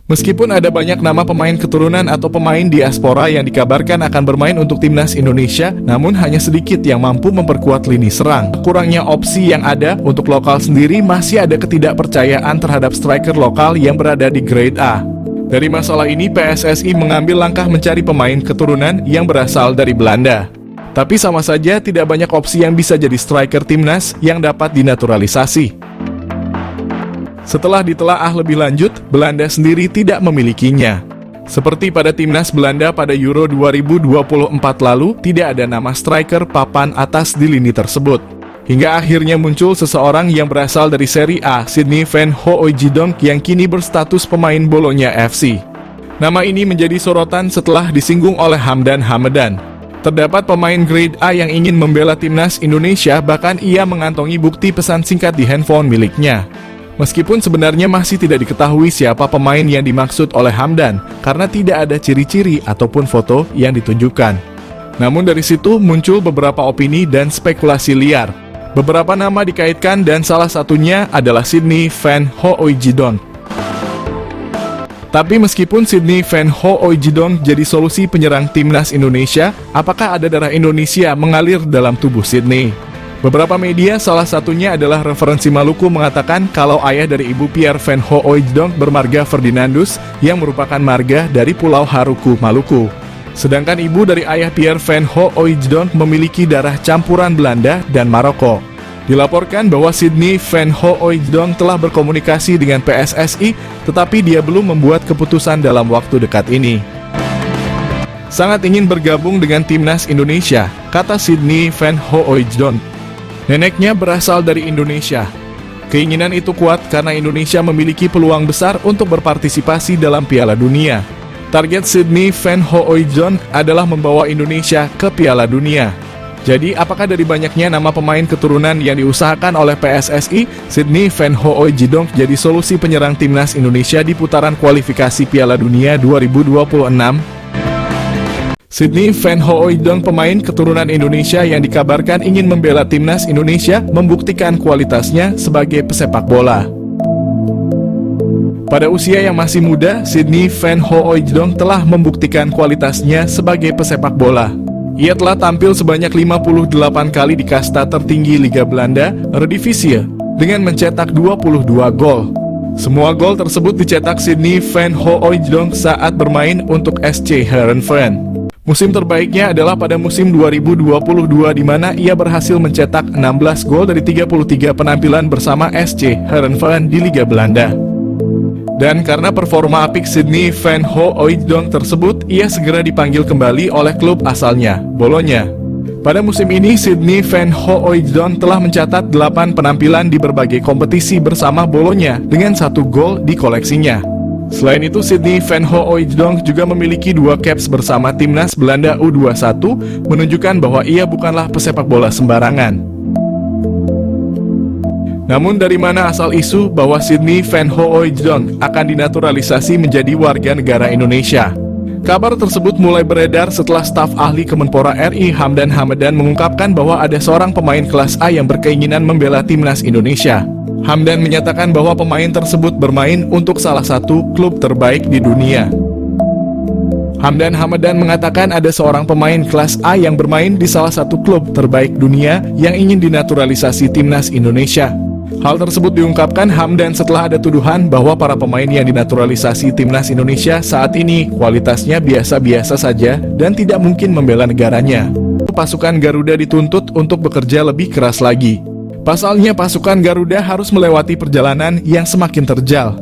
Meskipun ada banyak nama pemain keturunan atau pemain diaspora yang dikabarkan akan bermain untuk timnas Indonesia, namun hanya sedikit yang mampu memperkuat lini serang. Kurangnya opsi yang ada untuk lokal sendiri, masih ada ketidakpercayaan terhadap striker lokal yang berada di grade A. Dari masalah ini, PSSI mengambil langkah mencari pemain keturunan yang berasal dari Belanda. Tapi sama saja tidak banyak opsi yang bisa jadi striker timnas yang dapat dinaturalisasi. Setelah ditelaah lebih lanjut, Belanda sendiri tidak memilikinya. Seperti pada timnas Belanda pada Euro 2024 lalu, tidak ada nama striker papan atas di lini tersebut. Hingga akhirnya muncul seseorang yang berasal dari Serie A, Sydney Van Hooijdonk, yang kini berstatus pemain Bologna FC. Nama ini menjadi sorotan setelah disinggung oleh Hamdan Hamedan. Terdapat pemain grade A yang ingin membela timnas Indonesia, bahkan ia mengantongi bukti pesan singkat di handphone miliknya. Meskipun sebenarnya masih tidak diketahui siapa pemain yang dimaksud oleh Hamdan, karena tidak ada ciri-ciri ataupun foto yang ditunjukkan. Namun dari situ muncul beberapa opini dan spekulasi liar. Beberapa nama dikaitkan dan salah satunya adalah Sydney Van Hooijdonk. Tapi meskipun Sydney Van Hooijdonk jadi solusi penyerang timnas Indonesia, apakah ada darah Indonesia mengalir dalam tubuh Sydney? Beberapa media, salah satunya adalah Referensi Maluku, mengatakan kalau ayah dari ibu Pierre Van Hooijdonk bermarga Ferdinandus, yang merupakan marga dari Pulau Haruku, Maluku. Sedangkan ibu dari ayah Pierre Van Hooijdonk memiliki darah campuran Belanda dan Maroko. Dilaporkan bahwa Sydney Van Hooijdonk telah berkomunikasi dengan PSSI, tetapi dia belum membuat keputusan dalam waktu dekat ini. Sangat ingin bergabung dengan timnas Indonesia, kata Sydney Van Hooijdonk. Neneknya berasal dari Indonesia. Keinginan itu kuat karena Indonesia memiliki peluang besar untuk berpartisipasi dalam Piala Dunia. Target Sydney Van Hooijdonk adalah membawa Indonesia ke Piala Dunia. Jadi, apakah dari banyaknya nama pemain keturunan yang diusahakan oleh PSSI, Sydney Van Hooijdonk jadi solusi penyerang timnas Indonesia di putaran kualifikasi Piala Dunia 2026? Sydney Van Hooijdonk, pemain keturunan Indonesia yang dikabarkan ingin membela timnas Indonesia, membuktikan kualitasnya sebagai pesepak bola. Pada usia yang masih muda, Sydney Van Hooijdonk telah membuktikan kualitasnya sebagai pesepak bola. Ia telah tampil sebanyak 58 kali di kasta tertinggi Liga Belanda, Eredivisie, dengan mencetak 22 gol. Semua gol tersebut dicetak Sydney Van Hooijdonk saat bermain untuk SC Heerenveen. Musim terbaiknya adalah pada musim 2022, di mana ia berhasil mencetak 16 gol dari 33 penampilan bersama SC Heerenveen di Liga Belanda. Dan karena performa apik Sydney Van Hooijdonk tersebut, ia segera dipanggil kembali oleh klub asalnya, Bologna. Pada musim ini, Sydney Van Hooijdonk telah mencatat 8 penampilan di berbagai kompetisi bersama Bologna dengan 1 gol di koleksinya. Selain itu, Sydney Van Hooijdonk juga memiliki 2 caps bersama timnas Belanda U21, menunjukkan bahwa ia bukanlah pesepak bola sembarangan. Namun dari mana asal isu bahwa Sydney Van Hooijdonk akan dinaturalisasi menjadi warga negara Indonesia? Kabar tersebut mulai beredar setelah staf ahli Kemenpora RI Hamdan Hamedan mengungkapkan bahwa ada seorang pemain kelas A yang berkeinginan membela timnas Indonesia. Hamdan menyatakan bahwa pemain tersebut bermain untuk salah satu klub terbaik di dunia. Hamdan Hamedan mengatakan ada seorang pemain kelas A yang bermain di salah satu klub terbaik dunia yang ingin dinaturalisasi timnas Indonesia. Hal tersebut diungkapkan Hamdan setelah ada tuduhan bahwa para pemain yang dinaturalisasi timnas Indonesia saat ini kualitasnya biasa-biasa saja dan tidak mungkin membela negaranya. Pasukan Garuda dituntut untuk bekerja lebih keras lagi. Pasalnya, pasukan Garuda harus melewati perjalanan yang semakin terjal.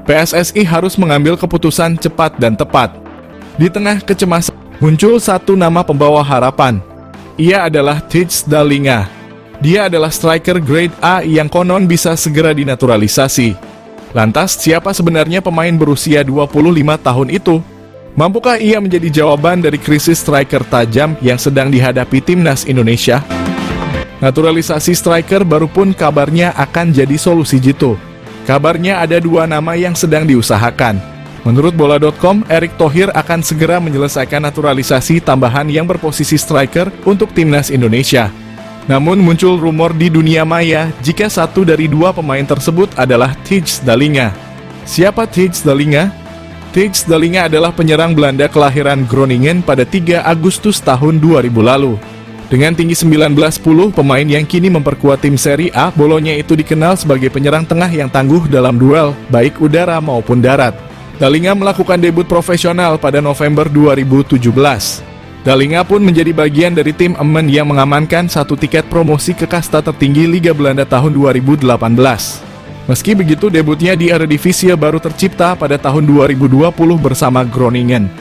PSSI harus mengambil keputusan cepat dan tepat. Di tengah kecemasan, muncul satu nama pembawa harapan. Ia adalah Tijs Dallinga. Dia adalah striker grade A yang konon bisa segera dinaturalisasi. Lantas, siapa sebenarnya pemain berusia 25 tahun itu? Mampukah ia menjadi jawaban dari krisis striker tajam yang sedang dihadapi timnas Indonesia? Naturalisasi striker baru pun kabarnya akan jadi solusi jitu. Kabarnya ada 2 nama yang sedang diusahakan. Menurut Bola.com, Erick Thohir akan segera menyelesaikan naturalisasi tambahan yang berposisi striker untuk timnas Indonesia. Namun muncul rumor di dunia maya jika satu dari dua pemain tersebut adalah Thijs Dallinga. Siapa Thijs Dallinga? Thijs Dallinga adalah penyerang Belanda kelahiran Groningen pada 3 Agustus tahun 2000 lalu. Dengan tinggi 19,10, pemain yang kini memperkuat tim Serie A Bolonya itu dikenal sebagai penyerang tengah yang tangguh dalam duel, baik udara maupun darat. Dallinga melakukan debut profesional pada November 2017. Dallinga pun menjadi bagian dari tim Emmen yang mengamankan satu tiket promosi ke kasta tertinggi Liga Belanda tahun 2018. Meski begitu, debutnya di Eredivisie baru tercipta pada tahun 2020 bersama Groningen.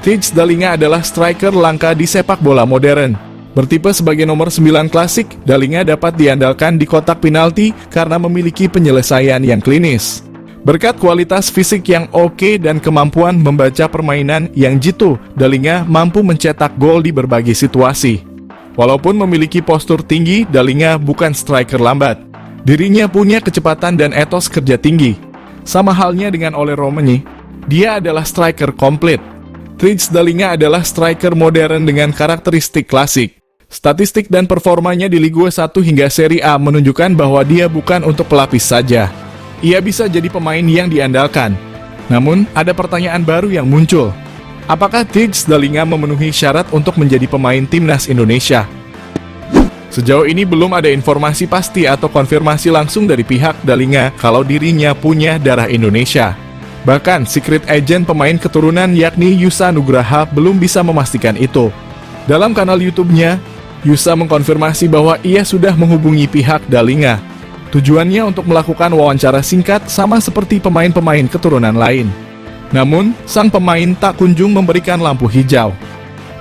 Thijs Dallinga adalah striker langka di sepak bola modern. Bertipe sebagai nomor 9 klasik, Dallinga dapat diandalkan di kotak penalti karena memiliki penyelesaian yang klinis. Berkat kualitas fisik yang oke dan kemampuan membaca permainan yang jitu, Dallinga mampu mencetak gol di berbagai situasi. Walaupun memiliki postur tinggi, Dallinga bukan striker lambat. Dirinya punya kecepatan dan etos kerja tinggi. Sama halnya dengan Ole Romani, dia adalah striker komplit. Thijs Dallinga adalah striker modern dengan karakteristik klasik. Statistik dan performanya di Ligue 1 hingga Serie A menunjukkan bahwa dia bukan untuk pelapis saja. Ia bisa jadi pemain yang diandalkan. Namun, ada pertanyaan baru yang muncul. Apakah Thijs Dallinga memenuhi syarat untuk menjadi pemain timnas Indonesia? Sejauh ini belum ada informasi pasti atau konfirmasi langsung dari pihak Dallinga kalau dirinya punya darah Indonesia. Bahkan, secret agent pemain keturunan yakni Yusa Nugraha belum bisa memastikan itu. Dalam kanal YouTube-nya, Yusa mengkonfirmasi bahwa ia sudah menghubungi pihak Dallinga. Tujuannya untuk melakukan wawancara singkat sama seperti pemain-pemain keturunan lain. Namun, sang pemain tak kunjung memberikan lampu hijau.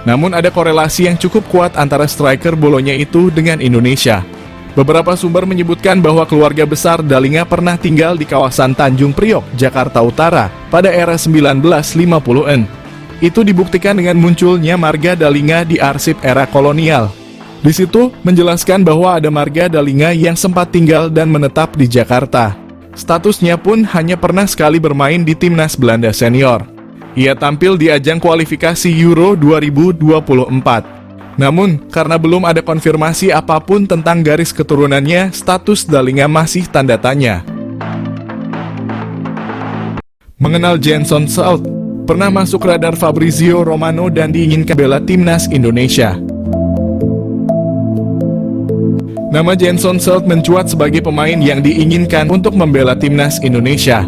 Namun ada korelasi yang cukup kuat antara striker Bolonya itu dengan Indonesia. Beberapa sumber menyebutkan bahwa keluarga besar Dallinga pernah tinggal di kawasan Tanjung Priok, Jakarta Utara, pada era 1950-an. Itu dibuktikan dengan munculnya marga Dallinga di arsip era kolonial. Di situ menjelaskan bahwa ada marga Dallinga yang sempat tinggal dan menetap di Jakarta. Statusnya pun hanya pernah sekali bermain di timnas Belanda senior. Ia tampil di ajang kualifikasi Euro 2024. Namun, karena belum ada konfirmasi apapun tentang garis keturunannya, status Dallinga masih tanda tanya. Mengenal Jenson Salt, pernah masuk radar Fabrizio Romano dan diinginkan bela timnas Indonesia. Nama Jenson Salt mencuat sebagai pemain yang diinginkan untuk membela timnas Indonesia.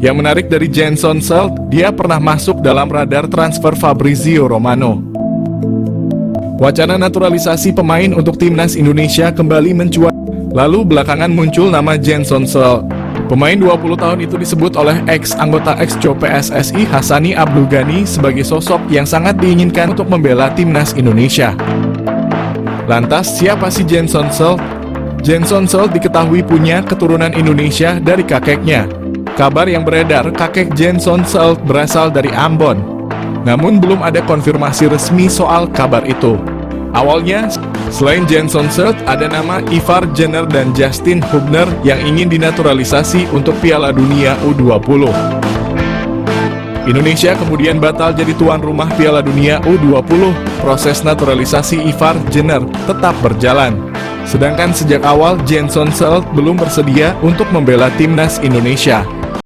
Yang menarik dari Jenson Salt, dia pernah masuk dalam radar transfer Fabrizio Romano. Wacana naturalisasi pemain untuk timnas Indonesia kembali mencuat. Lalu belakangan muncul nama Jenson Salt. Pemain 20 tahun itu disebut oleh ex-anggota ex-co PSSI Hassani Abdul Ghani sebagai sosok yang sangat diinginkan untuk membela timnas Indonesia. Lantas, siapa si Jenson Salt? Jenson Salt diketahui punya keturunan Indonesia dari kakeknya. Kabar yang beredar, kakek Jenson Salt berasal dari Ambon. Namun belum ada konfirmasi resmi soal kabar itu. Awalnya, selain Jenson Salt, ada nama Ivar Jenner dan Justin Hubner yang ingin dinaturalisasi untuk Piala Dunia U20. Indonesia kemudian batal jadi tuan rumah Piala Dunia U20. Proses naturalisasi Ivar Jenner tetap berjalan. Sedangkan sejak awal Jenson Salt belum bersedia untuk membela timnas Indonesia.